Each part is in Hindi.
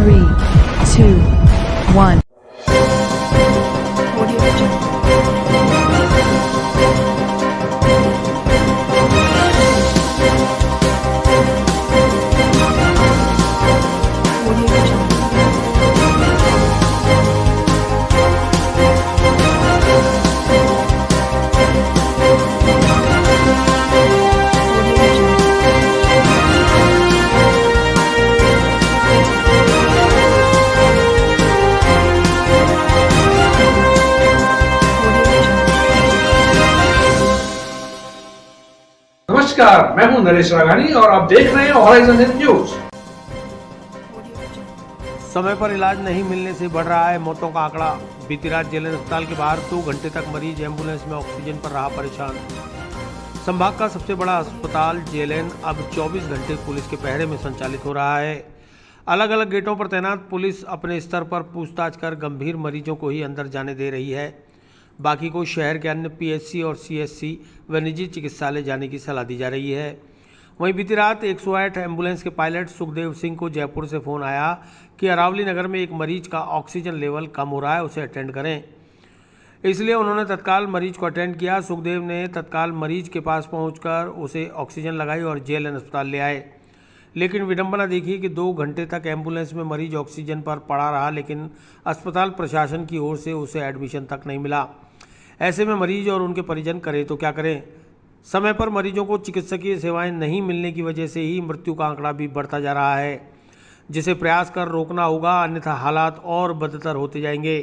3, 2, 1. नमस्कार, मैं हूं नरेश राघानी और आप देख रहे हैं हॉराइजन न्यूज। समय पर इलाज नहीं मिलने से बढ़ रहा है मौतों का आंकड़ा। बीती रात जेएलएन अस्पताल के बाहर 2 घंटे तक मरीज एम्बुलेंस में ऑक्सीजन पर रहा परेशान। संभाग का सबसे बड़ा अस्पताल जेएलएन अब 24 घंटे पुलिस के पहरे में संचालित हो रहा है। अलग अलग गेटों पर तैनात पुलिस अपने स्तर पर पूछताछ कर गंभीर मरीजों को ही अंदर जाने दे रही है। बाकी को शहर के अन्य पीएचसी और सीएचसी व निजी चिकित्सालय जाने की सलाह दी जा रही है। वहीं बीती रात 108 एम्बुलेंस के पायलट सुखदेव सिंह को जयपुर से फ़ोन आया कि अरावली नगर में एक मरीज का ऑक्सीजन लेवल कम हो रहा है, उसे अटेंड करें। इसलिए उन्होंने तत्काल मरीज को अटेंड किया। सुखदेव ने तत्काल मरीज के पास पहुंचकर उसे ऑक्सीजन लगाई और जेएलएन अस्पताल ले आए। लेकिन विडंबना देखी कि 2 घंटे तक एम्बुलेंस में मरीज ऑक्सीजन पर पड़ा रहा, लेकिन अस्पताल प्रशासन की ओर से उसे एडमिशन तक नहीं मिला। ऐसे में मरीज और उनके परिजन करें तो क्या करें। समय पर मरीजों को चिकित्सकीय सेवाएं नहीं मिलने की वजह से ही मृत्यु का आंकड़ा भी बढ़ता जा रहा है, जिसे प्रयास कर रोकना होगा, अन्यथा हालात और बदतर होते जाएंगे।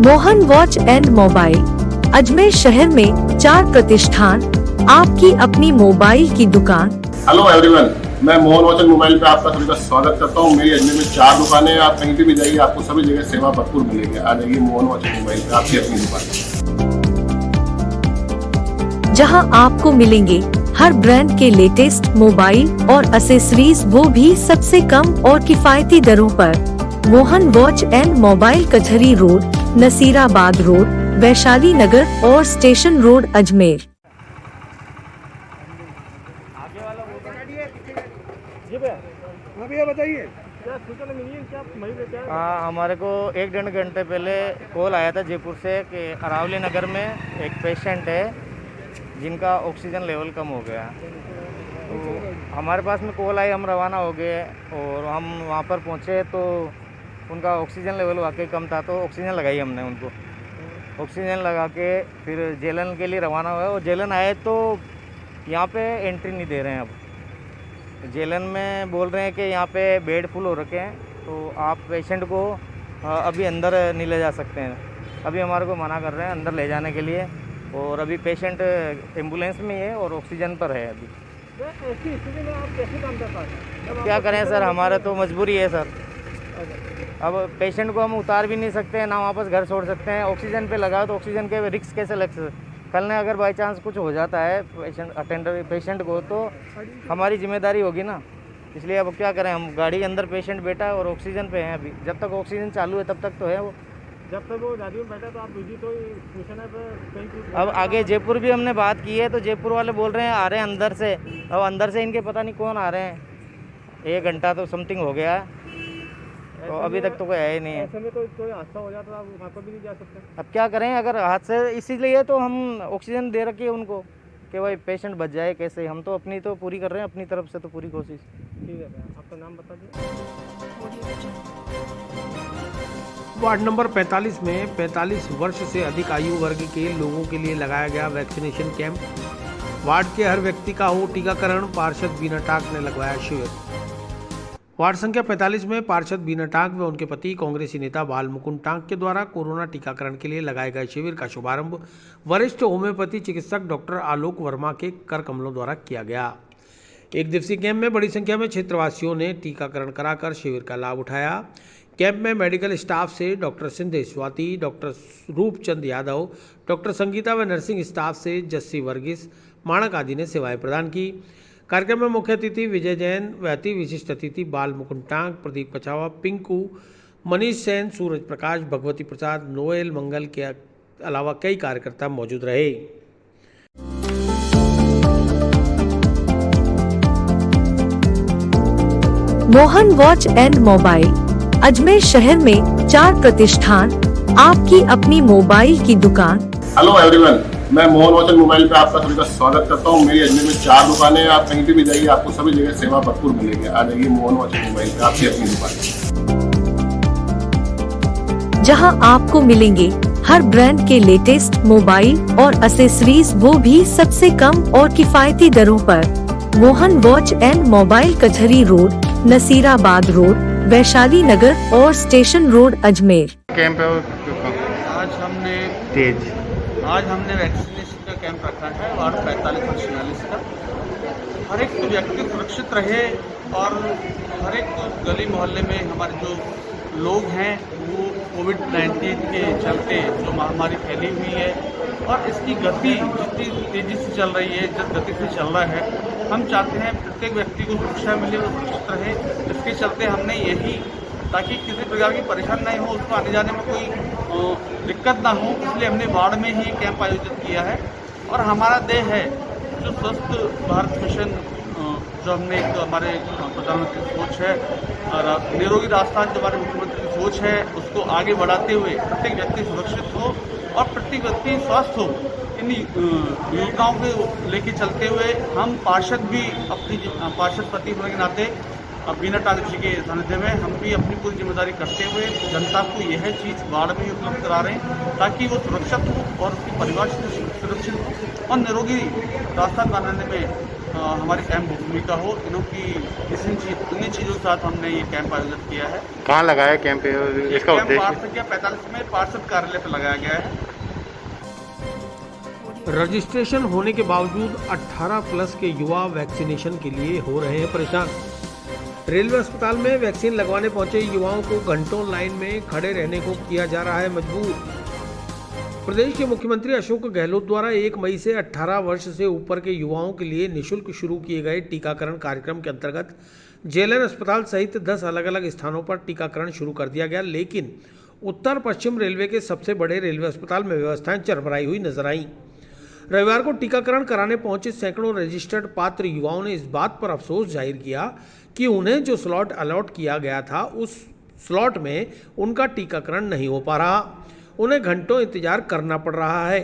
Mohan watch and mobile Ajmer शहर में 4 प्रतिष्ठान, आपकी अपनी मोबाइल की दुकान। हेलो एवरीवन, मैं मोहन वॉच एंड मोबाइल पे आपका सभी का स्वागत करता हूँ। मेरी अजमेर में 4 दुकानें हैं। आप कहीं पे भी जाइए, आपको सभी जगह सेवा भरपूर मिलेगी। आ जाइए मोहन वॉच एंड मोबाइल पे, आपकी अपनी दुकान, जहां आपको मिलेंगे हर ब्रांड के लेटेस्ट मोबाइल और एक्सेसरीज, वो भी सबसे कम और किफायती दरों पर। मोहन वॉच एंड मोबाइल कचहरी रोड, नसीराबाद रोड, वैशाली नगर और स्टेशन रोड, अजमेर। बताइए हमारे को 1-1.5 घंटे पहले कॉल आया था जयपुर से कि अरावली नगर में एक पेशेंट है जिनका ऑक्सीजन लेवल कम हो गया। तो हमारे पास में कॉल आई, हम रवाना हो गए और हम वहाँ पर पहुँचे तो उनका ऑक्सीजन लेवल वाकई कम था। तो ऑक्सीजन लगाई हमने उनको। ऑक्सीजन लगा के फिर जेएलएन के लिए रवाना हुआ और जेएलएन आए तो यहाँ पे एंट्री नहीं दे रहे हैं। अब जेएलएन में बोल रहे हैं कि यहाँ पे बेड फुल हो रखे हैं, तो आप पेशेंट को अभी अंदर नहीं ले जा सकते हैं। अभी हमारे को मना कर रहे हैं अंदर ले जाने के लिए। और अभी पेशेंट एम्बुलेंस में है और ऑक्सीजन पर है। अभी ऐसी स्थिति में आप कैसे काम कर पाते हैं? क्या करें सर, हमारा तो मजबूरी है सर। अब पेशेंट को हम उतार भी नहीं सकते हैं, ना वापस घर छोड़ सकते हैं। ऑक्सीजन पे लगाओ तो ऑक्सीजन के रिस्क कैसे लग सकते। कल ने अगर बाई चांस कुछ हो जाता है पेशेंट को, तो हमारी जिम्मेदारी होगी ना। इसलिए अब क्या करें, हम गाड़ी के अंदर पेशेंट बैठा है और ऑक्सीजन पे हैं। अभी जब तक ऑक्सीजन चालू है तब तक तो है वो। जब तक वो गाड़ी में बैठा तो आप बिजी तो पूछना कहीं। अब आगे जयपुर भी हमने बात की है तो जयपुर वाले बोल रहे हैं आ रहे हैं अंदर से। अब अंदर से इनके पता नहीं कौन आ रहे हैं। 1 घंटा तो समथिंग हो गया है, तो अभी तक तो कोई आया ही नहीं है। ऐसे में तो कोई हादसा हो जाता तो आप वहाँ पर भी नहीं जा सकते। अब क्या करें, अगर हादसे इसीलिए तो हम ऑक्सीजन दे रखी है उनको कि भाई पेशेंट बच जाए कैसे। हम तो अपनी तो पूरी कर रहे हैं, अपनी तरफ से तो पूरी कोशिश। ठीक है, आपका नाम बता दीजिए। वार्ड नंबर 45 में 45 वर्ष से अधिक आयु वर्ग के लोगों के लिए लगाया गया वैक्सीनेशन कैंप। वार्ड के हर व्यक्ति का हो टीकाकरण, पार्षद बीना टाक ने लगवाया शिविर। वार्ड संख्या 45 में पार्षद बीना टाक व उनके पति कांग्रेसी नेता बाल मुकुंद टाक के द्वारा कोरोना टीकाकरण के लिए लगाए गए शिविर का शुभारंभ वरिष्ठ होम्योपैथी चिकित्सक डॉक्टर आलोक वर्मा के कर कमलों द्वारा किया गया। 1 दिवसीय कैंप में बड़ी संख्या में क्षेत्रवासियों ने टीकाकरण कराकर शिविर का लाभ उठाया। कैंप में मेडिकल स्टाफ से doctor Sindhe Swati, doctor Roopchand Yadav, doctor Sangeeta व नर्सिंग स्टाफ से जस्सी वर्गीस, माणक आदि ने सेवाएं प्रदान की। कार्यक्रम में मुख्य अतिथि विजय जैन व अति विशिष्ट अतिथि बाल मुकुंद टांक, प्रदीप कछावा, पिंकू, मनीष सेन, सूरज प्रकाश, भगवती प्रसाद, नोएल मंगल के अलावा कई कार्यकर्ता मौजूद रहे। Mohan watch and mobile Ajmer शहर में 4 प्रतिष्ठान, आपकी अपनी मोबाइल की दुकान। हेलो एवरीवन, मैं मोहन वॉच एंड मोबाइल पे आपका सभी का स्वागत करता हूँ। मेरी अजमेर में 4 दुकानें हैं। आप कहीं भी जाइए, आपको सभी जगह सेवा भरपूर मिलेगी। आ जाइए मोहन वॉच एंड मोबाइल पे, आपकी अपनी दुकान, जहां आपको मिलेंगे हर ब्रांड के लेटेस्ट मोबाइल और एसेसरीज, वो भी सबसे कम और किफायती दरों पर। मोहन वॉच एंड मोबाइल कचहरी रोड, नसीराबाद रोड, वैशाली नगर और स्टेशन रोड अजमेर। कैंप है आज हमने वैक्सीनेशन का कैंप रखा है वार्ड 45 और 46 का। हर एक व्यक्ति सुरक्षित रहे और हर एक गली मोहल्ले में हमारे जो लोग हैं वो कोविड-19 के चलते जो महामारी फैली हुई है और इसकी गति जितनी तेज़ी से चल रही है, जिस गति से चल रहा है, हम चाहते हैं प्रत्येक व्यक्ति को सुरक्षा मिले और सुरक्षित रहे। इसके चलते हमने यही, ताकि किसी प्रकार की परेशानी नहीं हो, उसको आने जाने में कोई दिक्कत ना हो, इसलिए हमने वार्ड में ही कैंप आयोजित किया है। और हमारा ध्येय है जो स्वस्थ भारत मिशन, जो हमने एक हमारे प्रधानमंत्री की सोच है और निरोगी राजस्थान जो हमारे मुख्यमंत्री की सोच है, उसको आगे बढ़ाते हुए प्रत्येक व्यक्ति सुरक्षित हो और प्रत्येक व्यक्ति स्वस्थ हो। इन योजनाओं को लेके चलते हुए हम पार्षद भी अपनी पार्षद प्रति होने के नाते बीना टागर जी के सानिध्य में हम भी अपनी पूरी जिम्मेदारी करते हुए जनता को यह चीज़ वार्ड में ही उपलब्ध करा रहे हैं ताकि वो सुरक्षित हो और उसके परिवार से सुरक्षित हो और निरोगी राजस्थान बनाने में हमारी अहम भूमिका हो। इन्हीं चीज़ों के साथ हमने ये कैंप आयोजित किया है। कहाँ लगाया कैंप? इसका उद्देश्य 45 में पार्षद कार्यालय पर लगाया गया है। रजिस्ट्रेशन होने के बावजूद 18 प्लस के युवा वैक्सीनेशन के लिए हो रहे हैं परेशान। रेलवे अस्पताल में वैक्सीन लगवाने पहुंचे युवाओं को घंटों लाइन में खड़े रहने को किया जा रहा है मजबूर। प्रदेश के मुख्यमंत्री अशोक गहलोत द्वारा 1 मई से 18 वर्ष से ऊपर के युवाओं के लिए निःशुल्क शुरू किए गए टीकाकरण कार्यक्रम के अंतर्गत जेएलएन अस्पताल सहित 10 अलग अलग स्थानों पर टीकाकरण शुरू कर दिया गया, लेकिन उत्तर पश्चिम रेलवे के सबसे बड़े रेलवे अस्पताल में व्यवस्थाएं चरमराई हुई नजर आईं। रविवार को टीकाकरण कराने पहुंचे सैकड़ों रजिस्टर्ड पात्र युवाओं ने इस बात पर अफसोस जाहिर किया कि उन्हें जो स्लॉट अलॉट किया गया था उस स्लॉट में उनका टीकाकरण नहीं हो पा रहा। उन्हें घंटों इंतजार करना पड़ रहा है।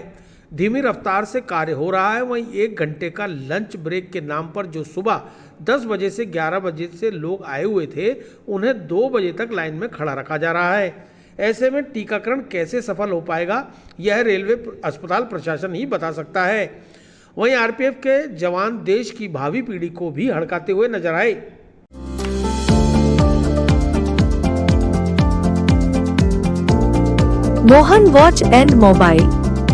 धीमी रफ्तार से कार्य हो रहा है। वहीं 1 घंटे का लंच ब्रेक के नाम पर जो सुबह 10 बजे से 11 बजे से लोग आए हुए थे, उन्हें 2 बजे तक लाइन में खड़ा रखा जा रहा है। ऐसे में टीकाकरण कैसे सफल हो पाएगा, यह रेलवे अस्पताल प्रशासन ही बता सकता है। वहीं आरपीएफ के जवान देश की भावी पीढ़ी को भी हड़काते हुए नजर आए। Mohan watch and mobile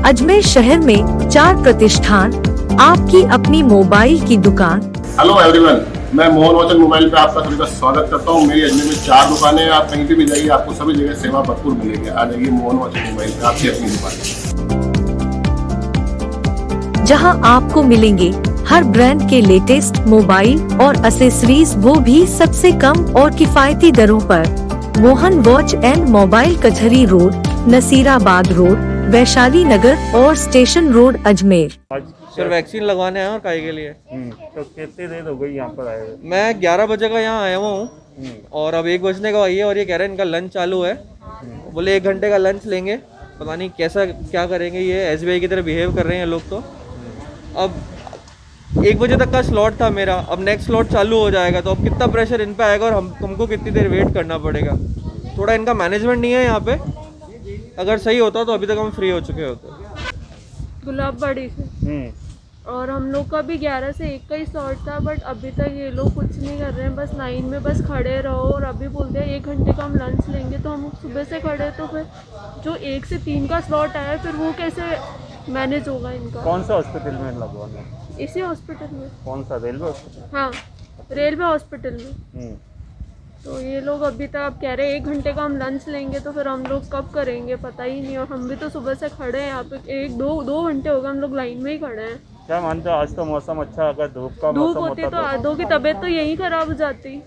Ajmer शहर में 4 प्रतिष्ठान, आपकी अपनी मोबाइल की दुकान। हेलो एवरीवन, मैं मोहन वॉच एंड मोबाइल पे आपका सभी का स्वागत करता हूँ। मेरी अजमेर में 4 दुकानें हैं। आप कहीं भी जाइए, आपको सभी जगह सेवा भरपूर मिलेगी। आ जाइए मोहन वॉच एंड मोबाइल पे, आपकी अपनी दुकान, जहां आपको मिलेंगे हर ब्रांड के लेटेस्ट मोबाइल और एसेसरीज, वो भी सबसे कम और किफायती दरों पर। मोहन वॉच एंड मोबाइल कचहरी रोड, नसीराबाद रोड, वैशाली नगर और station road Ajmer. Sir vaccine लगवाने आया और काहे के लिए? तो कितनी देर हो गई यहाँ पर आए हुए? मैं 11 बजे का यहाँ आया हुआ हूँ और अब 1 बजने का हुई है और ये कह रहे हैं इनका लंच चालू है। बोले 1 घंटे का लंच लेंगे, पता नहीं कैसा क्या करेंगे। ये एसबीआई की तरह बिहेव कर रहे हैं लोग। तो अब 1 बजे तक का स्लॉट था मेरा, अब नेक्स्ट स्लॉट चालू हो जाएगा तो अब कितना प्रेशर इन पे आएगा और हमको कितनी देर वेट करना पड़ेगा। थोड़ा इनका मैनेजमेंट नहीं है यहाँ पे। अगर सही होता तो अभी तक हम फ्री हो चुके होते। गुलाब बाड़ी से और हम लोग का भी 11 से 1 का ही स्लॉट था, बट अभी तक ये लोग कुछ नहीं कर रहे हैं, बस लाइन में बस खड़े रहो। और अभी बोलते हैं 1 घंटे का हम लंच लेंगे, तो हम सुबह से खड़े, तो फिर जो 1 से 3 का स्लॉट आया फिर वो कैसे मैनेज होगा इनका? कौन सा हॉस्पिटल में लगवाना? इसी हॉस्पिटल में। कौन सा, रेलवे हॉस्पिटल? हाँ, रेलवे हॉस्पिटल में। तो ये लोग अभी तक अब कह रहे हैं 1 घंटे का हम लंच लेंगे, तो फिर हम लोग कब करेंगे पता ही नहीं। और हम भी तो सुबह से खड़े हैं यहाँ पे, 1-2 घंटे हो गए हम लोग लाइन में ही खड़े हैं। क्या मानते हो, आज तो मौसम अच्छा, अगर धूप होती तो आधों की तबीयत तो यही खराब हो जाती।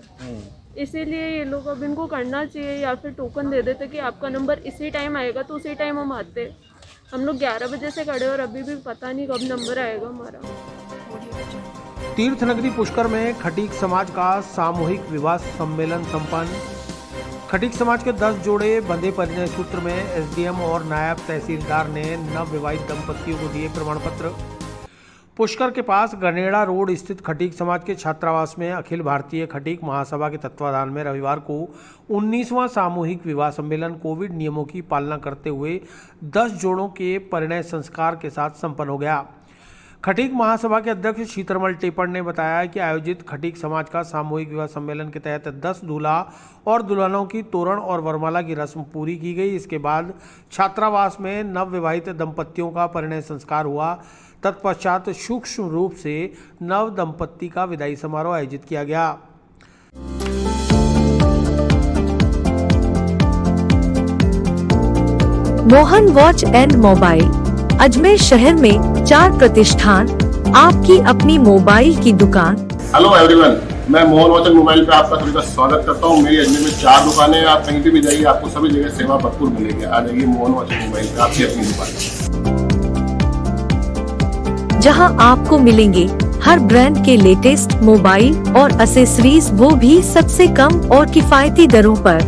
इसीलिए ये लोग अब इनको करना चाहिए या फिर टोकन दे देते कि आपका नंबर इसी टाइम आएगा, तो उसी टाइम हम आते। हम लोग 11 बजे से खड़े और अभी भी पता नहीं कब नंबर आएगा हमारा। तीर्थनगरी पुष्कर में खटीक समाज का सामूहिक विवाह सम्मेलन संपन्न। खटीक समाज के 10 जोड़े बंधे परिणय सूत्र में एसडीएम और नायब तहसीलदार ने नवविवाहित दंपतियों को दिए प्रमाण पत्र। पुष्कर के पास गनेड़ा रोड स्थित खटीक समाज के छात्रावास में अखिल भारतीय खटीक महासभा के तत्वाधान में रविवार को 19वां सामूहिक विवाह सम्मेलन कोविड नियमों की पालना करते हुए 10 जोड़ों के परिणय संस्कार के साथ संपन्न हो गया। खटीक महासभा के अध्यक्ष शीतरमल टेपड़ ने बताया कि आयोजित खटीक समाज का सामूहिक विवाह सम्मेलन के तहत 10 दूल्हा और दुल्हनों की तोरण और वरमाला की रस्म पूरी की गई। इसके बाद छात्रावास में नवविवाहित दंपतियों का परिणय संस्कार हुआ। तत्पश्चात सूक्ष्म रूप से नव दंपति का विदाई समारोह आयोजित किया गया। Mohan watch and mobile Ajmer शहर में 4 प्रतिष्ठान, आपकी अपनी मोबाइल की दुकान। हेलो एवरीवन, मैं मोहन वॉच एंड मोबाइल पे आपका सभी का स्वागत करता हूँ। मेरी अजमेर में 4 दुकानें हैं। आप कहीं भी जाइए, आपको सभी जगह सेवा भरपूर मिलेगी। आ जाइए मोहन वॉच एंड मोबाइल पे, आपकी अपनी दुकान, जहां आपको मिलेंगे हर ब्रांड के लेटेस्ट मोबाइल और एसेसरीज, वो भी सबसे कम और किफायती दरों पर।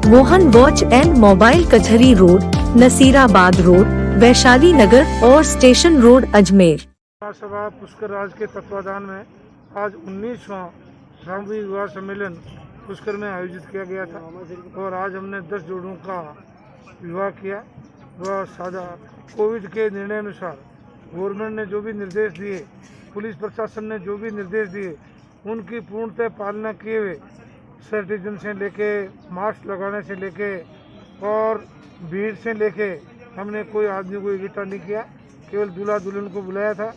मोहन वॉच एंड मोबाइल कचहरी रोड, नसीराबाद रोड, वैशाली नगर और स्टेशन रोड अजमेर। सभा पुष्कर राज के तत्वाधान में आज 19वां सामूहिक विवाह सम्मेलन पुष्कर में आयोजित किया गया था और आज हमने 10 जोड़ों का विवाह किया। वह सादा कोविड के निर्णय अनुसार गवर्नमेंट ने जो भी निर्देश दिए, पुलिस प्रशासन ने जो भी निर्देश दिए, उनकी पूर्णतः पालना किए हुए सैनिटाइजेशन से लेके मास्क लगाने से लेके और भीड़ से लेके हमने कोई आदमी को इकट्ठा नहीं किया। केवल दूल्हा दुल्हन को बुलाया था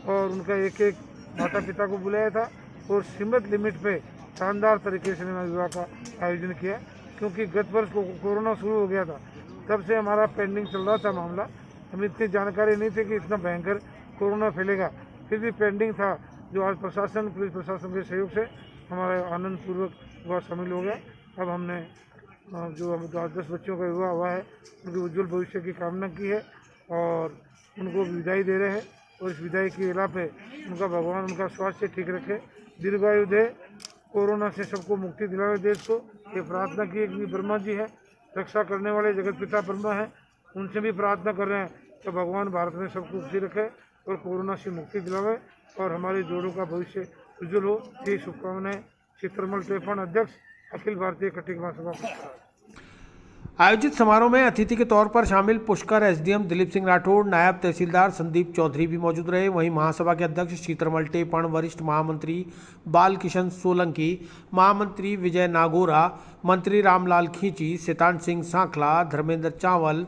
और उनका एक एक माता पिता को बुलाया था और सीमित लिमिट पे शानदार तरीके से हमने विवाह का आयोजन किया। क्योंकि गत वर्ष को कोरोना शुरू हो गया था, तब से हमारा पेंडिंग चल रहा था मामला। हमें इतनी जानकारी नहीं थी कि इतना भयंकर कोरोना फैलेगा, फिर भी पेंडिंग था, जो आज प्रशासन, पुलिस प्रशासन के सहयोग से हमारा आनंद पूर्वक विवाह शामिल हो गया। अब हमने जो 10 बच्चों का विवाह हुआ है, उनके उज्जवल भविष्य की कामना की है और उनको विदाई दे रहे हैं। और इस विदाई के इला पे उनका भगवान उनका स्वास्थ्य ठीक रखे, दीर्घायु दे, कोरोना से सबको मुक्ति दिलावे देश को। ये प्रार्थना की है। ब्रह्मा जी है, रक्षा करने वाले जगत पिता ब्रह्मा है, उनसे भी प्रार्थना कर रहे हैं कि भगवान भारत में सबको खुशी रखे और कोरोना से मुक्ति दिलावे और हमारे जोड़ों का भविष्य उज्जवल हो। यही शुभकामनाएं। शीतरमल टेपड़, अध्यक्ष अखिल भारतीय खटीक महासभा। आयोजित समारोह में अतिथि के तौर पर शामिल पुष्कर एसडीएम दिलीप सिंह राठौड़, नायब तहसीलदार संदीप चौधरी भी मौजूद रहे। वहीं महासभा के अध्यक्ष शीतरमल टेपड़, वरिष्ठ महामंत्री बाल किशन सोलंकी, महामंत्री विजय नागोरा, मंत्री रामलाल खींची, शैतान सिंह सांखला, धर्मेंद्र चावल,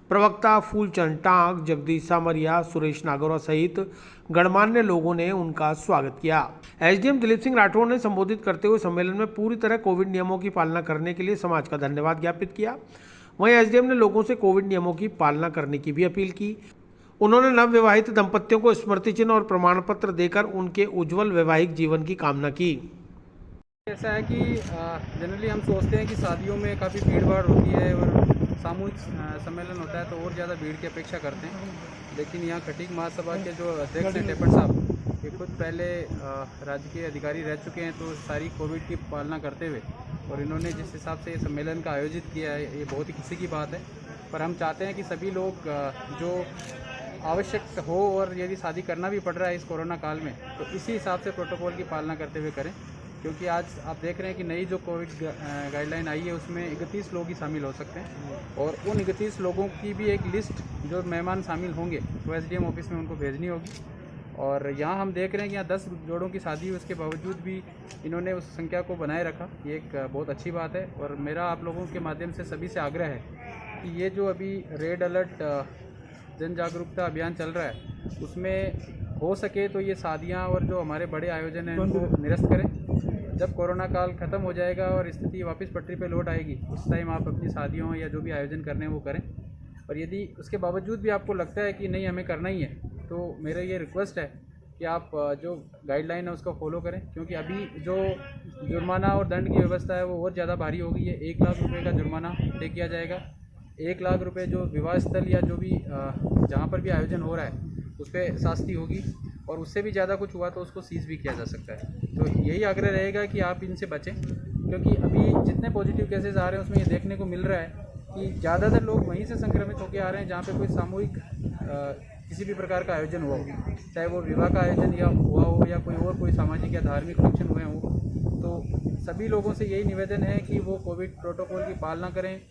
प्रवक्ता फूलचंद टांग, जगदीश सामरिया, सुरेश नागौरा सहित गणमान्य लोगों ने उनका स्वागत किया। एसडीएम दिलीप सिंह राठौड़ ने संबोधित करते हुए सम्मेलन में पूरी तरह कोविड नियमों की पालना करने के लिए समाज का धन्यवाद ज्ञापित किया। वहीं एसडीएम ने लोगों से कोविड नियमों की पालना करने की भी अपील की। उन्होंने नवविवाहित दंपतियों को स्मृति चिन्ह और प्रमाण पत्र देकर उनके उज्जवल वैवाहिक जीवन की कामना की। ऐसा है कि जनरली हम सोचते हैं कि शादियों में काफ़ी भीड़ भाड़ होती है और सामूहिक सम्मेलन होता है तो और ज़्यादा भीड़ की अपेक्षा करते हैं, लेकिन यहाँ खटीक महासभा के जो अध्यक्ष हैं टेपड़ साहब, ये खुद पहले राजकीय अधिकारी रह चुके हैं, तो सारी कोविड की पालना करते हुए और इन्होंने जिस हिसाब से ये सम्मेलन का आयोजित किया है, ये बहुत ही खुशी की बात है। पर हम चाहते हैं कि सभी लोग जो आवश्यक हो और यदि शादी करना भी पड़ रहा है इस कोरोना काल में, तो इसी हिसाब से प्रोटोकॉल की पालना करते हुए करें। क्योंकि आज आप देख रहे हैं कि नई जो कोविड गाइडलाइन आई है उसमें 31 लोग ही शामिल हो सकते हैं और उन 31 लोगों की भी एक लिस्ट जो मेहमान शामिल होंगे वो एसडीएम ऑफिस में उनको भेजनी होगी। और यहाँ हम देख रहे हैं कि यहाँ 10 जोड़ों की शादी है, उसके बावजूद भी इन्होंने उस संख्या को बनाए रखा, ये एक बहुत अच्छी बात है। और मेरा आप लोगों के माध्यम से सभी से आग्रह है कि ये जो अभी रेड अलर्ट जन जागरूकता अभियान चल रहा है, उसमें हो सके तो ये शादियाँ और जो हमारे बड़े आयोजन हैं उनको निरस्त करें। जब कोरोना काल ख़त्म हो जाएगा और स्थिति वापस पटरी पे लौट आएगी, उस टाइम आप अपनी शादियों या जो भी आयोजन करने हैं वो करें। और यदि उसके बावजूद भी आपको लगता है कि नहीं हमें करना ही है, तो मेरा ये रिक्वेस्ट है कि आप जो गाइडलाइन है उसको फॉलो करें, क्योंकि अभी जो जुर्माना और दंड की व्यवस्था है वो और ज़्यादा भारी हो गई है। 1 लाख रुपये का जुर्माना तय किया जाएगा। 1 लाख रुपये जो विवाह स्थल या जो भी जहाँ पर भी आयोजन हो रहा है उस पर शास्ति होगी। और उससे भी ज़्यादा कुछ हुआ तो उसको सीज़ भी किया जा सकता है। तो यही आग्रह रहेगा कि आप इनसे बचें, क्योंकि अभी जितने पॉजिटिव केसेस आ रहे हैं उसमें ये देखने को मिल रहा है कि ज़्यादातर लोग वहीं से संक्रमित होकर आ रहे हैं जहाँ पे कोई सामूहिक किसी भी प्रकार का आयोजन हुआ हो, चाहे वो विवाह का आयोजन या हुआ हो या कोई सामाजिक या धार्मिक फंक्शन हुए हों। तो सभी लोगों से यही निवेदन है कि वो कोविड प्रोटोकॉल की पालना करें,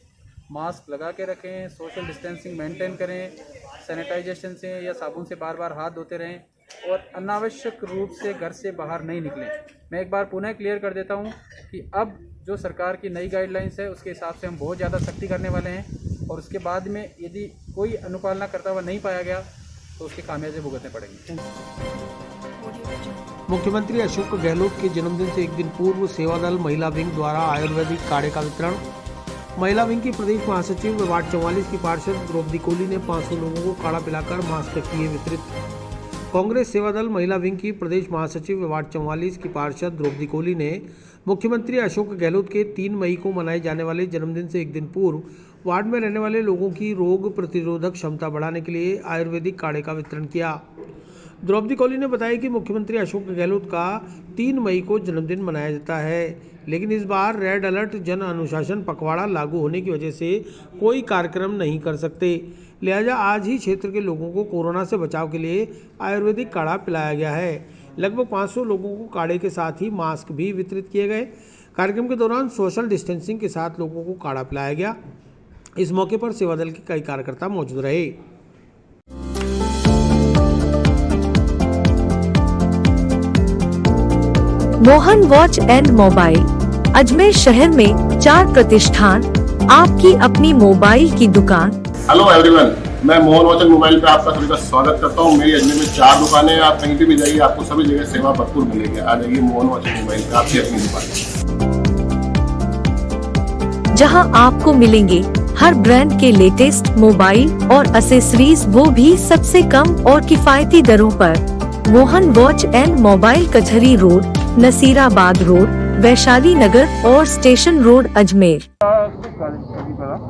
मास्क लगा के रखें, सोशल डिस्टेंसिंग मेंटेन करें, सैनिटाइजेशन से या साबुन से बार बार हाथ धोते रहें और अनावश्यक रूप से घर से बाहर नहीं निकलें। मैं एक बार पुनः क्लियर कर देता हूं कि अब जो सरकार की नई गाइडलाइंस है उसके हिसाब से हम बहुत ज़्यादा सख्ती करने वाले हैं और उसके बाद में यदि कोई अनुपालना करता हुआ नहीं पाया गया तो उसके खामियाजे भुगतने पड़ेंगे। मुख्यमंत्री अशोक गहलोत के जन्मदिन से एक दिन पूर्व सेवादल महिला विंग द्वारा आयुर्वेदिक काढ़े का वितरण। महिला विंग की प्रदेश महासचिव वार्ड 44 की पार्षद द्रौपदी कोली ने 500 लोगों को काढ़ा पिलाकर मास्क किए वितरित। कांग्रेस सेवादल महिला विंग की प्रदेश महासचिव वार्ड 44 की पार्षद द्रौपदी कोली ने मुख्यमंत्री अशोक गहलोत के 3 मई को मनाए जाने वाले जन्मदिन से एक दिन पूर्व वार्ड में रहने वाले लोगों की रोग प्रतिरोधक क्षमता बढ़ाने के लिए आयुर्वेदिक काढ़े का वितरण किया। द्रौपदी कोली ने बताया कि मुख्यमंत्री अशोक गहलोत का 3 मई को जन्मदिन मनाया जाता है, लेकिन इस बार रेड अलर्ट जन अनुशासन पखवाड़ा लागू होने की वजह से कोई कार्यक्रम नहीं कर सकते, लिहाजा आज ही क्षेत्र के लोगों को कोरोना से बचाव के लिए आयुर्वेदिक काढ़ा पिलाया गया है। लगभग 500 लोगों को काढ़े के साथ ही मास्क भी वितरित किए गए। कार्यक्रम के दौरान सोशल डिस्टेंसिंग के साथ लोगों को काढ़ा पिलाया गया। इस मौके पर सेवादल के कई कार्यकर्ता मौजूद रहे। Mohan watch and mobile Ajmer शहर में 4 प्रतिष्ठान, आपकी अपनी मोबाइल की दुकान। हेलो एवरीवन, मैं मोहन वॉच एंड मोबाइल पे आपका सभी का स्वागत करता हूँ। मेरी अजमेर में 4 दुकानें हैं। आप कहीं भी जाइए आपको सभी जगह सेवा भरपूर मिलेगी। आ जाइए मोहन वॉच एंड मोबाइल पे, आपकी अपनी दुकान, जहां आपको मिलेंगे हर ब्रांड के लेटेस्ट मोबाइल और एसेसरीज, वो भी सबसे कम और किफायती दरों पर। मोहन वॉच एंड मोबाइल कचहरी रोड, नसीराबाद रोड, वैशाली नगर और स्टेशन रोड अजमेर।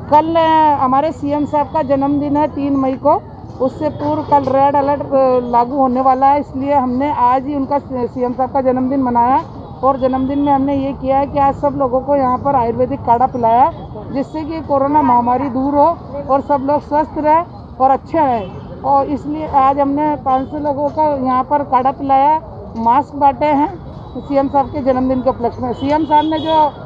कल हमारे सीएम साहब का जन्मदिन है 3 मई को। उससे पूर्व कल रेड अलर्ट लागू होने वाला है, इसलिए हमने आज ही उनका सीएम साहब का जन्मदिन मनाया और जन्मदिन में हमने ये किया है कि आज सब लोगों को यहाँ पर आयुर्वेदिक काढ़ा पिलाया, जिससे कि कोरोना महामारी दूर हो और सब लोग स्वस्थ रहे और अच्छे रहें। और इसलिए आज हमने 500 लोगों को यहाँ पर काढ़ा पिलाया, मास्क बांटे हैं सीएम साहब के जन्मदिन के उपलक्ष्य में। सीएम साहब ने जो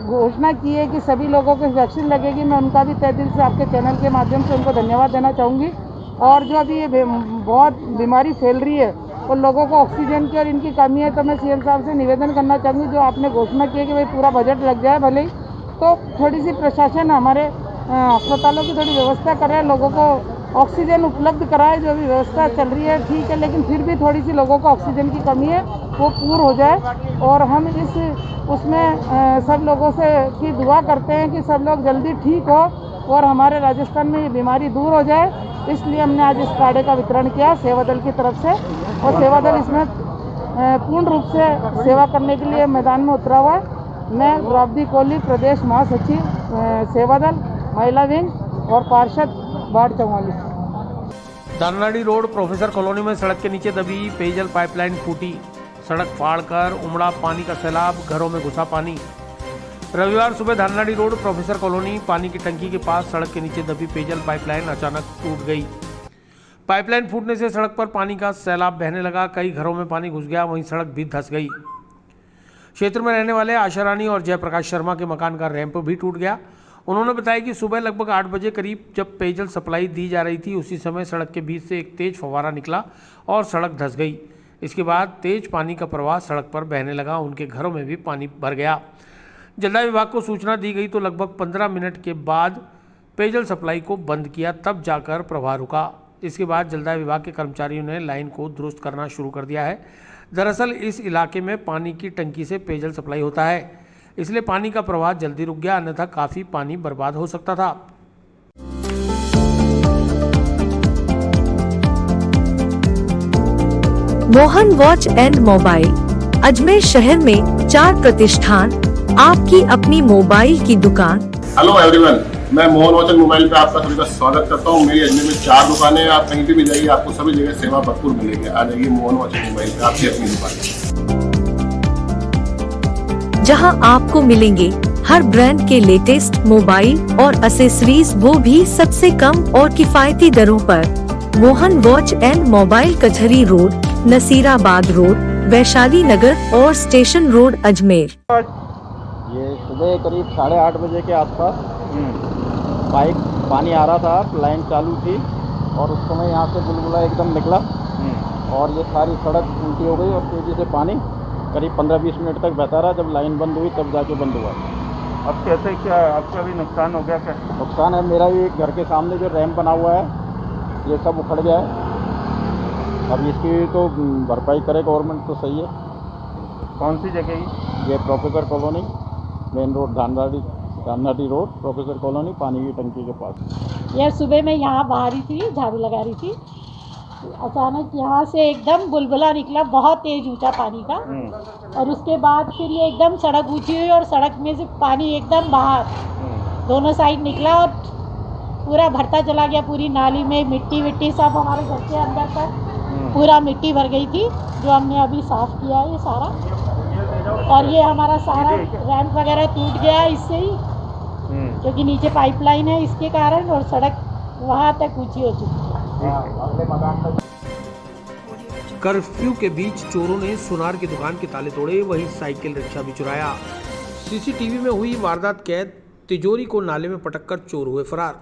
घोषणा की है कि सभी लोगों को वैक्सीन लगेगी, मैं उनका भी तहे दिल से आपके चैनल के माध्यम से उनको धन्यवाद देना चाहूँगी। और जो अभी ये बहुत बीमारी फैल रही है और लोगों को ऑक्सीजन की और इनकी कमी है, तो मैं सीएम साहब से निवेदन करना चाहूँगी, जो आपने घोषणा की है कि भाई पूरा बजट लग जाए भले ही, तो थोड़ी सी प्रशासन हमारे अस्पतालों की थोड़ी व्यवस्था करे, लोगों को ऑक्सीजन उपलब्ध कराए। जो भी व्यवस्था चल रही है ठीक है, लेकिन फिर भी थोड़ी सी लोगों को ऑक्सीजन की कमी है, वो पूर्ण हो जाए। और हम उसमें सब लोगों से की दुआ करते हैं कि सब लोग जल्दी ठीक हो और हमारे राजस्थान में ये बीमारी दूर हो जाए। इसलिए हमने आज इस काढ़े का वितरण किया सेवादल की तरफ से, और सेवादल इसमें पूर्ण रूप से सेवा करने के लिए मैदान में उतरा हुआ है। मैं द्रौपदी कोली, प्रदेश महासचिव सेवादल महिला विंग और पार्षद वार्ड 44। दानाड़ी रोड प्रोफेसर कॉलोनी में सड़क के नीचे दबी पेयजल पाइपलाइन फूटी, सड़क फाड़कर उमड़ा पानी का सैलाब, घरों में घुसा पानी। रविवार सुबह धानाड़ी रोड प्रोफेसर कॉलोनी पानी की टंकी के पास सड़क के नीचे दबी पेयजल पाइपलाइन अचानक टूट गई। पाइपलाइन फूटने से सड़क पर पानी का सैलाब बहने लगा, कई घरों में पानी घुस गया, वहीं सड़क भी धंस गई। क्षेत्र में रहने वाले आशा रानी और जयप्रकाश शर्मा के मकान का रैंप भी टूट गया। उन्होंने बताया कि सुबह लगभग 8 बजे करीब जब पेयजल सप्लाई दी जा रही थी, उसी समय सड़क के बीच से एक तेज फव्वारा निकला और सड़क धंस गई। इसके बाद तेज पानी का प्रवाह सड़क पर बहने लगा, उनके घरों में भी पानी भर गया। जलदाय विभाग को सूचना दी गई तो लगभग 15 मिनट के बाद पेयजल सप्लाई को बंद किया, तब जाकर प्रवाह रुका। इसके बाद जलदाय विभाग के कर्मचारियों ने लाइन को दुरुस्त करना शुरू कर दिया है। दरअसल इस इलाके में पानी की टंकी से पेयजल सप्लाई होता है, इसलिए पानी का प्रवाह जल्दी रुक गया, अन्यथा काफ़ी पानी बर्बाद हो सकता था। Mohan watch and mobile Ajmer शहर में 4 प्रतिष्ठान, आपकी अपनी मोबाइल की दुकान। हेलो एवरीवन, मैं मोहन वाचन मोबाइल पे आपका सभी का स्वागत करता हूँ। मेरी अजमेर में 4 दुकानें हैं। आप कहीं भी जाइए, आपको सभी जगह सेवा भरपूर मिलेगी। आ जाइए मोहन वाचन मोबाइल पे, आपकी अपनी दुकान, जहां आपको मिलेंगे हर ब्रांड के लेटेस्ट मोबाइल और एसेसरीज, वो भी सबसे कम और किफायती दरों पर। मोहन वॉच एंड मोबाइल, कचहरी रोड, नसीराबाद रोड, वैशाली नगर और स्टेशन रोड, अजमेर। ये सुबह करीब 8:30 बजे के आसपास पाइप पानी आ रहा था, लाइन चालू थी और उस समय यहाँ से बुलबुला एकदम निकला और ये सारी सड़क उल्टी हो गई और तेज़ी से पानी करीब 15-20 मिनट तक बहता रहा। जब लाइन बंद हुई तब जाके बंद हुआ। अब कैसे, क्या आपका भी नुकसान हो गया? क्या नुकसान है? मेरा भी घर के सामने जो रैम्प बना हुआ है ये सब उखड़ गया है। अब इसकी तो भरपाई करे गवर्नमेंट तो सही है। कौन सी जगह ही? ये professor colony, main road, Dhanwadi road, professor colony, पानी की टंकी के पास। यह सुबह मैं यहाँ बाहर ही थी, झाड़ू लगा रही थी, अचानक यहाँ से एकदम बुलबुला निकला, बहुत तेज ऊंचा पानी का। और उसके बाद फिर ये एकदम सड़क ऊंची हुई और सड़क में से पानी एकदम बाहर दोनों साइड निकला और पूरा भरता चला गया। पूरी नाली में मिट्टी सब हमारे घर के अंदर तक पूरा मिट्टी भर गई थी, जो हमने अभी साफ किया है ये सारा। और ये हमारा सारा रैंप वगैरह टूट गया है इससे ही, क्योंकि नीचे पाइपलाइन है इसके कारण, और सड़क वहाँ तक ऊंची हो चुकी है। कर्फ्यू के बीच चोरों ने सुनार की दुकान के ताले तोड़े, वहीं साइकिल रिक्शा भी चुराया। सीसीटीवी में हुई वारदात कैद, तिजोरी को नाले में पटककर चोर हुए फरार।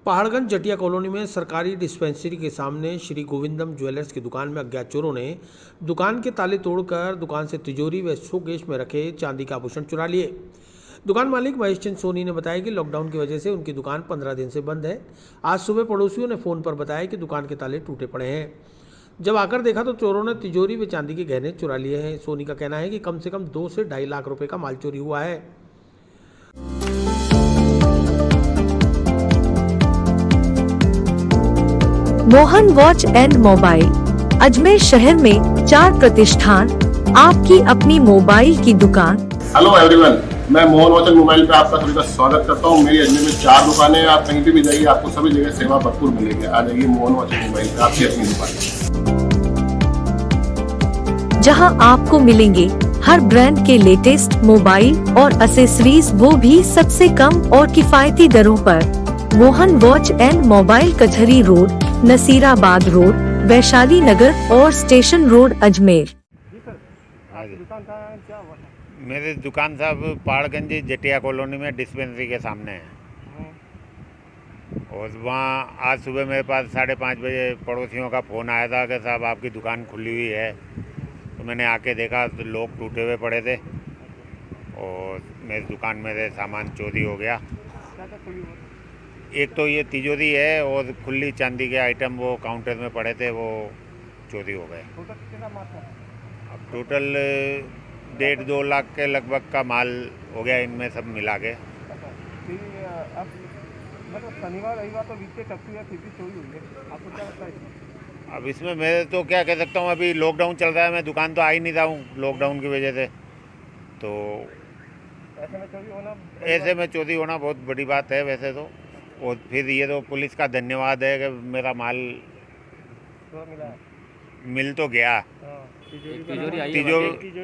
पहाड़गंज जटिया कॉलोनी में सरकारी डिस्पेंसरी के सामने श्री गोविंदम ज्वेलर्स की दुकान में अज्ञात चोरों ने दुकान के ताले तोड़कर दुकान से तिजोरी व शोकेश में रखे चांदी का आभूषण चुरा लिए। दुकान मालिक महेश चंद सोनी ने बताया कि लॉकडाउन की वजह से उनकी दुकान 15 दिन से बंद है। आज सुबह पड़ोसियों ने फ़ोन पर बताया कि दुकान के ताले टूटे पड़े हैं। जब आकर देखा तो चोरों ने तिजोरी व चांदी के गहने चुरा लिए हैं। सोनी का कहना है कि कम से कम 2 से 2.5 लाख रुपए का माल चोरी हुआ है। Mohan watch and mobile, Ajmer शहर में 4 प्रतिष्ठान, आपकी अपनी मोबाइल की दुकान। हेलो एवरीवन, मैं मोहन वाचन मोबाइल पे आपका सभी का स्वागत करता हूँ। मेरी अजमेर में 4 दुकानें हैं। आप कहीं भी जाइए, आपको सभी जगह सेवा भरपूर मिलेगी। आ जाइए मोहन वाचन मोबाइल पे, आपकी अपनी दुकान, जहां आपको मिलेंगे हर ब्रांड के लेटेस्ट मोबाइल और एसेसरीज, वो भी सबसे कम और किफायती दरों पर। मोहन वॉच एंड मोबाइल, कचहरी रोड, नसीराबाद रोड, वैशाली नगर और स्टेशन रोड, अजमेर। मेरी दुकान साहब पहाड़गंज जटिया कॉलोनी में डिस्पेंसरी के सामने है। और वहाँ आज सुबह मेरे पास 5:30 बजे पड़ोसियों का फ़ोन आया था कि साहब आपकी दुकान खुली हुई है। तो मैंने आके देखा तो लोग टूटे हुए पड़े थे और मेरी दुकान में से सामान चोरी हो गया। एक तो ये तिजोरी है और खुली चांदी के आइटम वो काउंटर में पड़े थे, वो चोरी हो गए। अब टोटल 1.5-2 लाख के लगभग का माल हो गया इनमें सब मिला के। शनिवार रविवार तो बीच के कर्फ्यू है, फिर भी चोरी हुई है, आपको क्या लगता है? अब इसमें मैं तो क्या कह सकता हूँ, अभी लॉकडाउन चल रहा है, मैं दुकान तो आ ही नहीं रहा हूँ लॉकडाउन की वजह से। तो ऐसे में चोरी होना बहुत बड़ी बात है वैसे तो। और फिर ये तो पुलिस का धन्यवाद है कि मेरा माल मिल तो गया।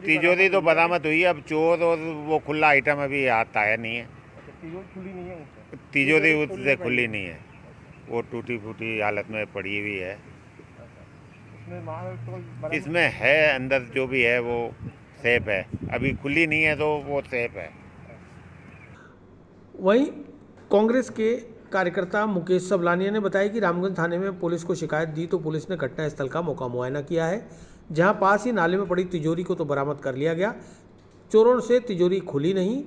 तिजोरी तो बरामद हुई, अब चोर और वो खुला आइटम अभी हाथ आया नहीं है। तिजोरी उससे खुली नहीं है, वो टूटी फूटी हालत में पड़ी हुई है। इसमें है अंदर जो भी है वो सेफ है, अभी खुली नहीं है तो वो सेफ है। वहीं कांग्रेस के कार्यकर्ता मुकेश सबलानिया ने बताया कि रामगंज थाने में पुलिस को शिकायत दी तो पुलिस ने घटनास्थल का मौका मुआयना किया है, जहां पास ही नाले में पड़ी तिजोरी को तो बरामद कर लिया गया। चोरों से तिजोरी खुली नहीं।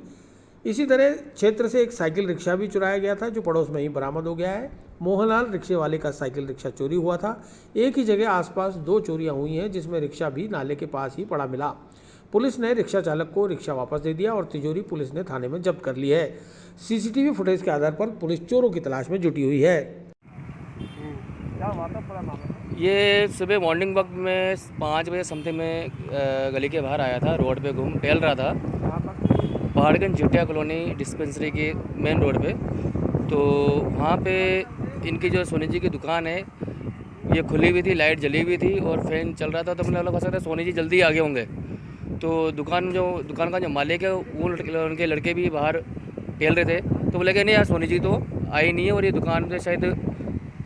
इसी तरह क्षेत्र से एक साइकिल रिक्शा भी चुराया गया था, जो पड़ोस में ही बरामद हो गया है। मोहनलाल रिक्शे वाले का साइकिल रिक्शा चोरी हुआ था। एक ही जगह आसपास 2 चोरियां हुई हैं, जिसमें रिक्शा भी नाले के पास ही पड़ा मिला। पुलिस ने रिक्शा चालक को रिक्शा वापस दे दिया और तिजोरी पुलिस ने थाने में जब्त कर ली है। सीसीटीवी फुटेज के आधार पर पुलिस चोरों की तलाश में जुटी हुई है। ये सुबह मॉर्निंग वक्त में 5 बजे समथिंग में गली के बाहर आया था, रोड पे घूम टहल रहा था। पहाड़गंज जेटिया कॉलोनी डिस्पेंसरी के मेन रोड पे। तो वहाँ पे इनकी जो सोनी जी की दुकान है ये खुली हुई थी, लाइट जली हुई थी और फैन चल रहा था। तो मैंने लगा सकता है सोनी जी जल्दी आगे होंगे। तो दुकान का जो मालिक है वो उनके लड़के भी बाहर टहल रहे थे। तो बोले कि नहीं यार सोनी जी तो आई नहीं है और ये दुकान पे शायद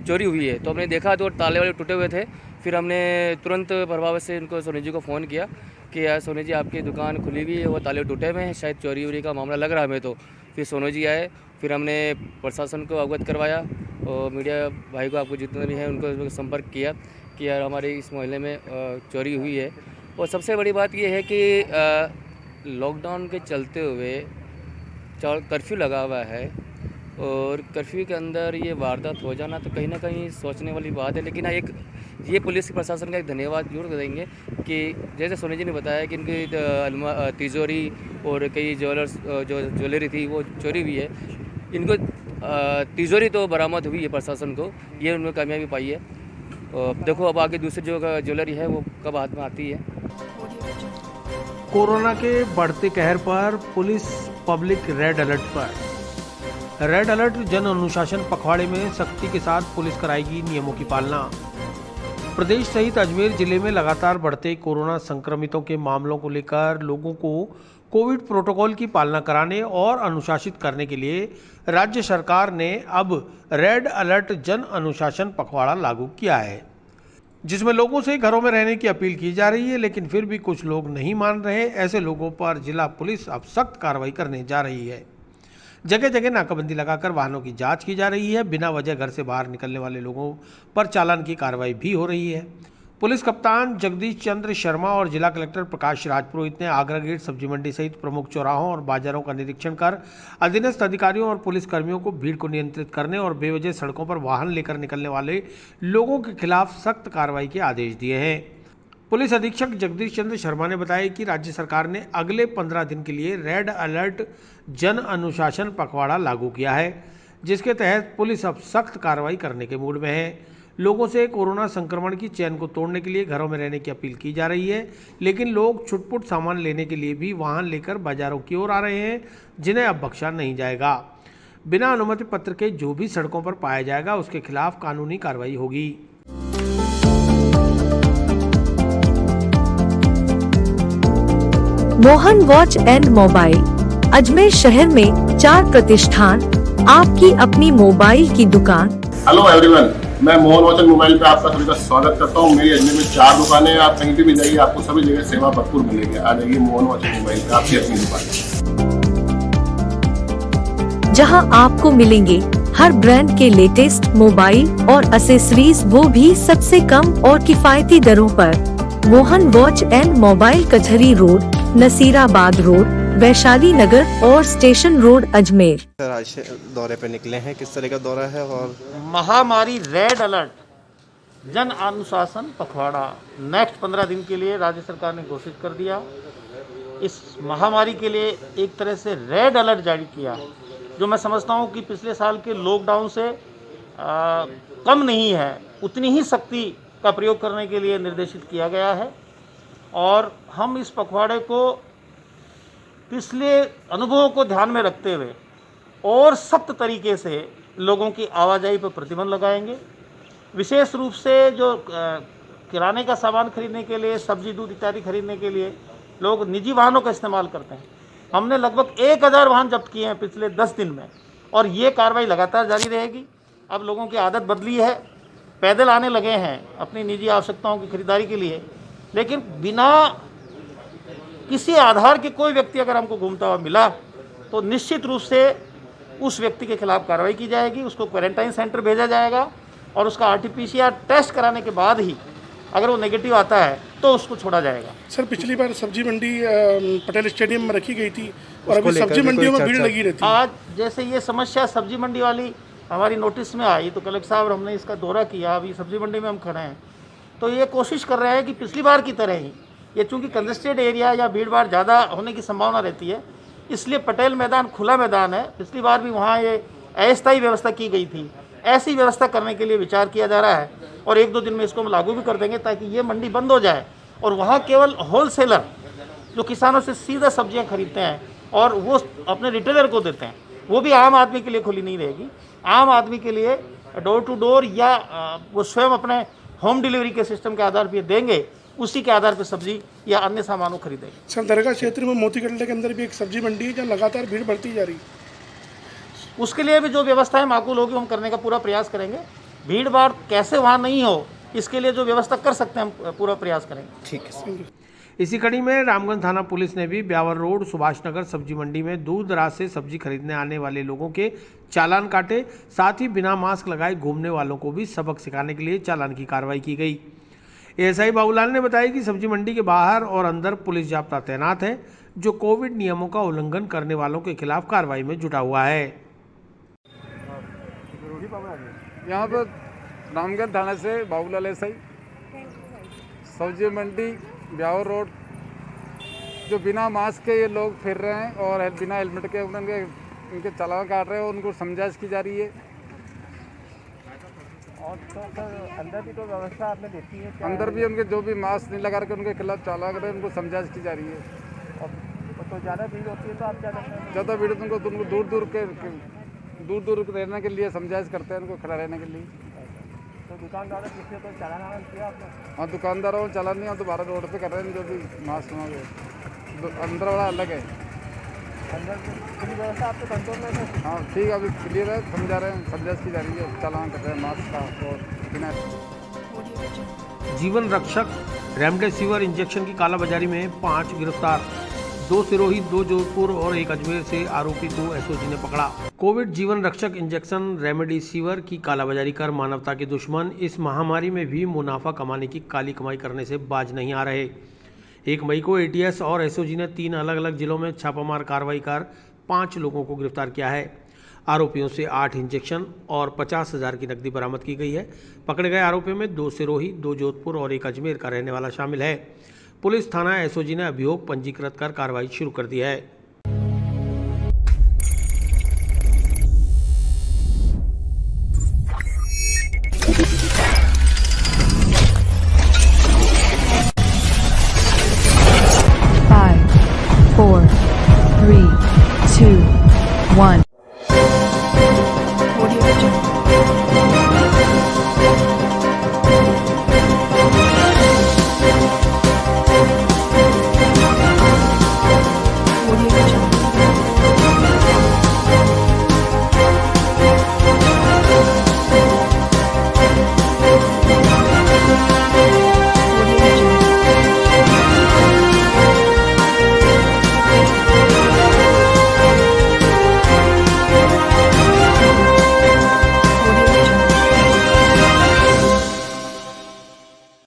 चोरी हुई है। तो हमने देखा तो ताले वाले टूटे हुए थे। फिर हमने तुरंत प्रभाव से इनको सोनी जी को फ़ोन किया कि यार सोनी जी आपकी दुकान खुली हुई है, वो ताले टूटे हुए हैं, शायद चोरी वोरी का मामला लग रहा है हमें। तो फिर सोनी जी आए, फिर हमने प्रशासन को अवगत करवाया और मीडिया भाई को आपको जितने भी हैं उनको संपर्क किया कि यार हमारे इस मोहल्ले में चोरी हुई है। और सबसे बड़ी बात ये है कि लॉकडाउन के चलते हुए कर्फ्यू लगा हुआ है और कर्फ्यू के अंदर ये वारदात हो जाना तो कहीं ना कहीं सोचने वाली बात है। लेकिन एक ये पुलिस प्रशासन का एक धन्यवाद जरूर देंगे कि जैसे सोनी जी ने बताया कि इनकी तिजोरी और कई ज्वेलरी थी वो चोरी हुई है। इनको तिजोरी तो बरामद हुई है, प्रशासन को ये उन्होंने कामयाबी पाई है। देखो अब आगे दूसरी जो ज्वेलरी है वो कब हाथ में आती है। कोरोना के बढ़ते कहर पर पुलिस पब्लिक रेड अलर्ट पर। रेड अलर्ट जन अनुशासन पखवाड़े में सख्ती के साथ पुलिस कराएगी नियमों की पालना। प्रदेश सहित अजमेर जिले में लगातार बढ़ते कोरोना संक्रमितों के मामलों को लेकर लोगों को कोविड प्रोटोकॉल की पालना कराने और अनुशासित करने के लिए राज्य सरकार ने अब रेड अलर्ट जन अनुशासन पखवाड़ा लागू किया है, जिसमें लोगों से घरों में रहने की अपील की जा रही है। लेकिन फिर भी कुछ लोग नहीं मान रहे। ऐसे लोगों पर जिला पुलिस अब सख्त कार्रवाई करने जा रही है। जगह जगह नाकाबंदी लगाकर वाहनों की जांच की जा रही है। बिना वजह घर से बाहर निकलने वाले लोगों पर चालान की कार्रवाई भी हो रही है। पुलिस कप्तान जगदीश चंद्र शर्मा और जिला कलेक्टर प्रकाश राजपुरोहित ने आगरा गेट, सब्जी मंडी सहित प्रमुख चौराहों और बाजारों का निरीक्षण कर अधीनस्थ अधिकारियों और पुलिस कर्मियों को भीड़ को नियंत्रित करने और बेवजह सड़कों पर वाहन लेकर निकलने वाले लोगों के खिलाफ सख्त कार्रवाई के आदेश दिए हैं। पुलिस अधीक्षक जगदीश चंद्र शर्मा ने बताया कि राज्य सरकार ने अगले 15 दिन के लिए रेड अलर्ट जन अनुशासन पखवाड़ा लागू किया है, जिसके तहत पुलिस अब सख्त कार्रवाई करने के मूड में है। लोगों से कोरोना संक्रमण की चेन को तोड़ने के लिए घरों में रहने की अपील की जा रही है। लेकिन लोग छुटपुट सामान लेने के लिए भी वाहन लेकर बाजारों की ओर आ रहे हैं, जिन्हें अब बख्शा नहीं जाएगा। बिना अनुमति पत्र के जो भी सड़कों पर पाया जाएगा उसके खिलाफ कानूनी कार्रवाई होगी। Mohan watch and mobile Ajmer शहर में 4 प्रतिष्ठान, आपकी अपनी मोबाइल की दुकान। हेलो एवरीवन, मैं मोहन वॉच एंड मोबाइल पे आपका सभी का स्वागत करता हूँ। मेरी अजमेर में 4 दुकानें हैं। आप कहीं भी जाइए आपको सभी जगह सेवा भरपूर मिलेगी। आ जाइए मोहन वॉच एंड मोबाइल पे, आपकी अपनी दुकान, जहां आपको मिलेंगे हर ब्रांड के लेटेस्ट मोबाइल और एसेसरीज, वो भी सबसे कम और किफायती दरों पर। मोहन वॉच एंड मोबाइल कचहरी रोड, नसीराबाद रोड, वैशाली नगर और स्टेशन रोड अजमेर। सर आज दौरे पे निकले हैं, किस तरह का दौरा है? और महामारी रेड अलर्ट जन अनुशासन पखवाड़ा नेक्स्ट 15 दिन के लिए राज्य सरकार ने घोषित कर दिया। इस महामारी के लिए एक तरह से रेड अलर्ट जारी किया, जो मैं समझता हूँ कि पिछले साल के लॉकडाउन से कम नहीं है, उतनी ही सख्ती का प्रयोग करने के लिए निर्देशित किया गया है। और हम इस पखवाड़े को पिछले अनुभवों को ध्यान में रखते हुए और सख्त तरीके से लोगों की आवाजाही पर प्रतिबंध लगाएंगे। विशेष रूप से जो किराने का सामान खरीदने के लिए, सब्जी दूध इत्यादि खरीदने के लिए लोग निजी वाहनों का इस्तेमाल करते हैं। हमने लगभग 1000 वाहन जब्त किए हैं पिछले 10 दिन में और ये कार्रवाई लगातार जारी रहेगी। अब लोगों की आदत बदली है, पैदल आने लगे हैं अपनी निजी आवश्यकताओं की खरीदारी के लिए। लेकिन बिना किसी आधार के कोई व्यक्ति अगर हमको घूमता हुआ मिला तो निश्चित रूप से उस व्यक्ति के खिलाफ कार्रवाई की जाएगी, उसको क्वारंटाइन सेंटर भेजा जाएगा और उसका RT-PCR टेस्ट कराने के बाद ही अगर वो नेगेटिव आता है तो उसको छोड़ा जाएगा। सर पिछली बार सब्जी मंडी पटेल स्टेडियम में रखी गई थी और अभी सब्जी मंडियों में भीड़ लगी रहती है। आज जैसे ये समस्या सब्जी मंडी वाली हमारी नोटिस में आई तो कलेक्टर साहब हमने इसका दौरा किया। अभी सब्जी मंडी में हम खड़े हैं तो ये कोशिश कर रहे हैं कि पिछली बार की तरह ही ये चूँकि कंजेस्टेड एरिया या भीड़ भाड़ ज़्यादा होने की संभावना रहती है, इसलिए पटेल मैदान खुला मैदान है। पिछली बार भी वहाँ ये अस्थायी व्यवस्था की गई थी, ऐसी व्यवस्था करने के लिए विचार किया जा रहा है और 1-2 दिन में इसको हम लागू भी कर देंगे ताकि ये मंडी बंद हो जाए और वहाँ केवल होलसेलर जो किसानों से सीधा सब्जियाँ खरीदते हैं और वो अपने रिटेलर को देते हैं, वो भी आम आदमी के लिए खुली नहीं रहेगी। आम आदमी के लिए डोर टू डोर या वो स्वयं अपने होम डिलीवरी के सिस्टम के आधार पर देंगे, उसी के आधार पर सब्जी या अन्य सामानों खरीदेंगे। सर, दरगाह क्षेत्र में मोती कटले के अंदर भी एक सब्जी मंडी है जहाँ लगातार भीड़ बढ़ती जा रही है। उसके लिए भी जो व्यवस्थाएं माकूल होगी हम करने का पूरा प्रयास करेंगे। भीड़ भाड़ कैसे वहाँ नहीं हो, इसके लिए जो व्यवस्था कर सकते हैं हम पूरा प्रयास करेंगे। ठीक है। इसी कड़ी में रामगंज थाना पुलिस ने भी ब्यावर रोड सुभाष नगर सब्जी मंडी में दूर दराज से सब्जी खरीदने आने वाले लोगों के चालान काटे, साथ ही बिना मास्क लगाए घूमने वालों को भी सबक सिखाने के लिए चालान की कार्रवाई की गई। एएसआई बाबूलाल ने बताया कि सब्जी मंडी के बाहर और अंदर पुलिस जाब्ता तैनात है, जो कोविड नियमों का उल्लंघन करने वालों के खिलाफ कार्रवाई में जुटा हुआ है। यहाँ पर रामगंज थाने से बाबूलाल एएसआई, सब्जी मंडी ब्यावर रोड, जो बिना मास्क के ये लोग फिर रहे हैं और बिना हेलमेट के उनके चालान काट रहे हैं, उनको समझाइश की जा रही है। और तो सर अंदर भी तो व्यवस्था आपने देखी है? अंदर भी उनके जो भी मास्क नहीं लगा के उनके खिलाफ चालान कर रहे हैं, उनको समझाइश की जा रही है। और तो ज़्यादा भीड़ होती है तो आप क्या करते हैं? ज़्यादा भीड़ तुमको दूर रहने के लिए समझाइश करते हैं, उनको खड़ा रहने के लिए। तो दुकानदारों किसी को चालान किया आपने? हाँ, दुकानदारों को चालान नहीं, हम तो बाहर रोड पे कर रहे हैं, जो भी मास्क होंगे। अंदर वाला अलग है। अंदर पूरी व्यवस्था आपके कंट्रोल में है? हाँ ठीक है, अभी क्लियर है, समझा रहे हैं, समझाइश की जा रही है, चालान कर रहे हैं मास्क का और बिना। जीवन रक्षक रेमडेसिविर इंजेक्शन की कालाबाजारी में 5 गिरफ्तार, 2 सिरोही, 2 जोधपुर और 1 अजमेर से आरोपी को एसओजी ने पकड़ा। कोविड जीवन रक्षक इंजेक्शन रेमडेसिविर की कालाबाजारी कर मानवता के दुश्मन इस महामारी में भी मुनाफा कमाने की काली कमाई करने से बाज नहीं आ रहे। 1 मई को एटीएस और एसओजी ने 3 अलग अलग जिलों में छापामार कार्रवाई कर 5 लोगों को गिरफ्तार किया है। आरोपियों से 8 इंजेक्शन और 50,000 की नकदी बरामद की गई है। पकड़े गए आरोपियों में 2 सिरोही, 2 जोधपुर और 1 अजमेर का रहने वाला शामिल है। पुलिस थाना एसओजी ने अभियोग पंजीकृत कर कार्रवाई शुरू कर दी है। Five, 4, 3, 2, 1